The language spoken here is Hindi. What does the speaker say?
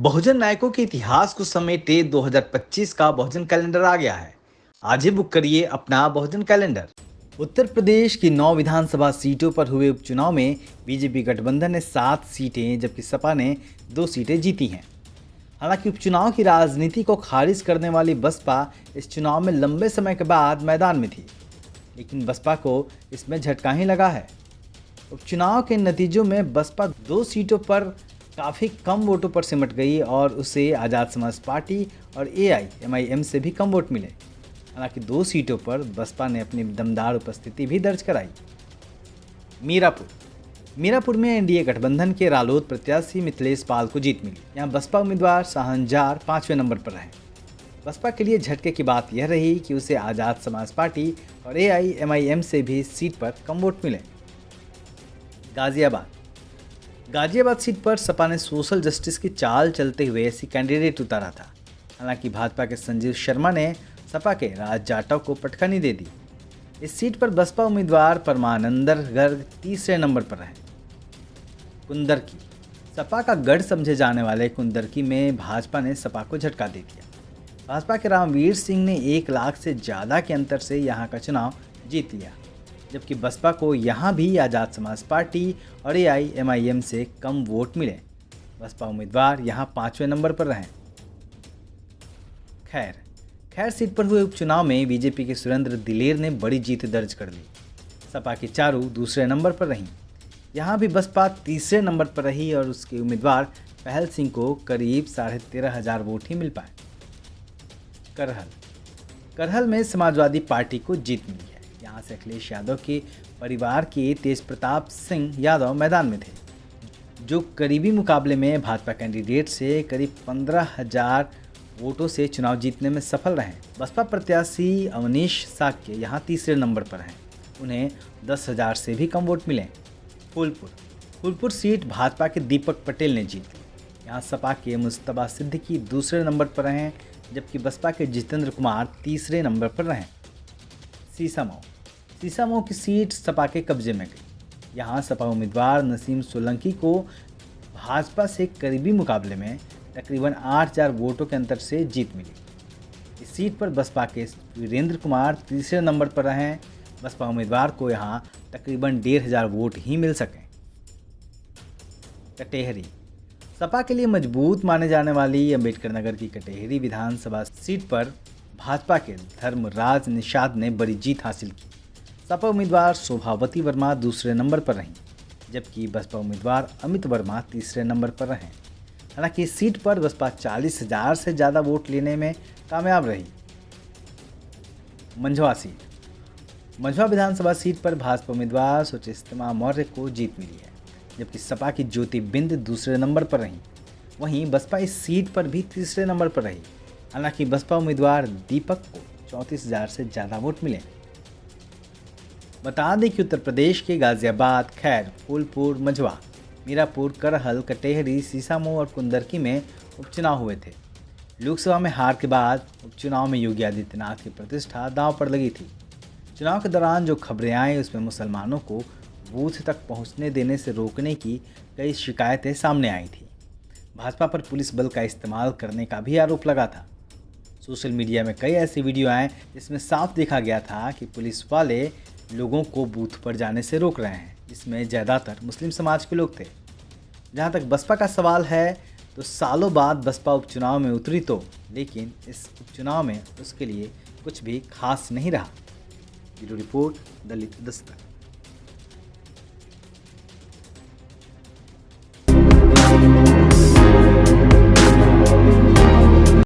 बहुजन नायकों के इतिहास को समेटे 2025 का बहुजन कैलेंडर आ गया है। आज ही बुक करिए अपना बहुजन कैलेंडर। उत्तर प्रदेश की 9 विधानसभा सीटों पर हुए उपचुनाव में बीजेपी गठबंधन ने 7 सीटें जबकि सपा ने 2 सीटें जीती हैं। हालांकि उपचुनाव की राजनीति को खारिज करने वाली बसपा इस चुनाव में लंबे समय के बाद मैदान में थी, लेकिन बसपा को इसमें झटका ही लगा है। उपचुनाव के नतीजों में बसपा 2 सीटों पर काफ़ी कम वोटों पर सिमट गई और उसे आज़ाद समाज पार्टी और एआईएमआईएम से भी कम वोट मिले। हालांकि 2 सीटों पर बसपा ने अपनी दमदार उपस्थिति भी दर्ज कराई। मीरापुर में एनडीए गठबंधन के रालोद प्रत्याशी मिथिलेश पाल को जीत मिली। यहाँ बसपा उम्मीदवार शाहनजार 5वें नंबर पर रहे। बसपा के लिए झटके की बात यह रही कि उसे आज़ाद समाज पार्टी और एआईएमआईएम से भी इस सीट पर कम वोट मिले। गाजियाबाद सीट पर सपा ने सोशल जस्टिस की चाल चलते हुए ऐसी कैंडिडेट उतारा था। हालांकि भाजपा के संजीव शर्मा ने सपा के राज जाटव को पटखनी दे दी। इस सीट पर बसपा उम्मीदवार परमानंदर गर्ग 3रे नंबर पर रहे। कुंदरकी, सपा का गढ़ समझे जाने वाले कुंदरकी में भाजपा ने सपा को झटका दे दिया। भाजपा के रामवीर सिंह ने 1 लाख से ज़्यादा के अंतर से यहाँ का चुनाव जीत लिया, जबकि बसपा को यहाँ भी आज़ाद समाज पार्टी और एआईएमआईएम से कम वोट मिले। बसपा उम्मीदवार यहाँ 5वें नंबर पर रहे। खैर सीट पर हुए उपचुनाव में बीजेपी के सुरेंद्र दिलेर ने बड़ी जीत दर्ज कर ली। सपा की चारू दूसरे नंबर पर रहीं। यहाँ भी बसपा 3रे नंबर पर रही और उसके उम्मीदवार पहल सिंह को करीब 13,500 वोट ही मिल पाए। करहल में समाजवादी पार्टी को जीत मिली है। यहाँ से अखिलेश यादव के परिवार के तेज प्रताप सिंह यादव मैदान में थे, जो करीबी मुकाबले में भाजपा कैंडिडेट से करीब 15,000 वोटों से चुनाव जीतने में सफल रहे। बसपा प्रत्याशी अवनीश साक्य यहाँ 3रे नंबर पर हैं। उन्हें 10,000 से भी कम वोट मिले। फूलपुर सीट भाजपा के दीपक पटेल ने जीत ली। यहाँ सपा के मुस्तबा सिद्दीकी 2रे नंबर पर रहे, जबकि बसपा के जितेंद्र कुमार 3रे नंबर पर रहे। सीसामऊ की सीट सपा के कब्जे में गई। यहाँ सपा उम्मीदवार नसीम सोलंकी को भाजपा से करीबी मुकाबले में तकरीबन 8,000 वोटों के अंतर से जीत मिली। इस सीट पर बसपा के वीरेंद्र कुमार 3रे नंबर पर रहे। बसपा उम्मीदवार को यहाँ तकरीबन 1,500 वोट ही मिल सकें। कटेहरी, सपा के लिए मजबूत माने जाने वाली अम्बेडकर नगर की कटेहरी विधानसभा सीट पर भाजपा के धर्मराज निषाद ने बड़ी जीत हासिल की। सपा उम्मीदवार शोभावती वर्मा 2रे नंबर पर रहीं, जबकि बसपा उम्मीदवार अमित वर्मा 3रे नंबर पर रहे। हालांकि इस सीट पर बसपा 40,000 से ज़्यादा वोट लेने में कामयाब रही। मंझवा विधानसभा सीट पर भाजपा उम्मीदवार सुचिस्मा मौर्य को जीत मिली है, जबकि सपा की ज्योति बिंद 2रे नंबर पर रहीं। वहीं बसपा इस सीट पर भी 3रे नंबर पर रही। हालांकि बसपा उम्मीदवार दीपक को 34,000 से ज़्यादा वोट मिले। बता दें कि उत्तर प्रदेश के गाजियाबाद, खैर, फूलपुर, मंझवा, मीरापुर, करहल, कटेहरी, सीसामऊ और कुंदरकी में उपचुनाव हुए थे। लोकसभा में हार के बाद उपचुनाव में योगी आदित्यनाथ की प्रतिष्ठा दांव पर लगी थी। चुनाव के दौरान जो खबरें आई उसमें मुसलमानों को बूथ तक पहुंचने देने से रोकने की कई शिकायतें सामने आई थी। भाजपा पर पुलिस बल का इस्तेमाल करने का भी आरोप लगा था। सोशल मीडिया में कई ऐसे वीडियो आए जिसमें साफ देखा गया था कि पुलिस वाले लोगों को बूथ पर जाने से रोक रहे हैं, जिसमें ज़्यादातर मुस्लिम समाज के लोग थे। जहां तक बसपा का सवाल है तो सालों बाद बसपा उपचुनाव में उतरी तो, लेकिन इस उपचुनाव में उसके लिए कुछ भी खास नहीं रहा। ब्यूरो रिपोर्ट, दलित दस्तक।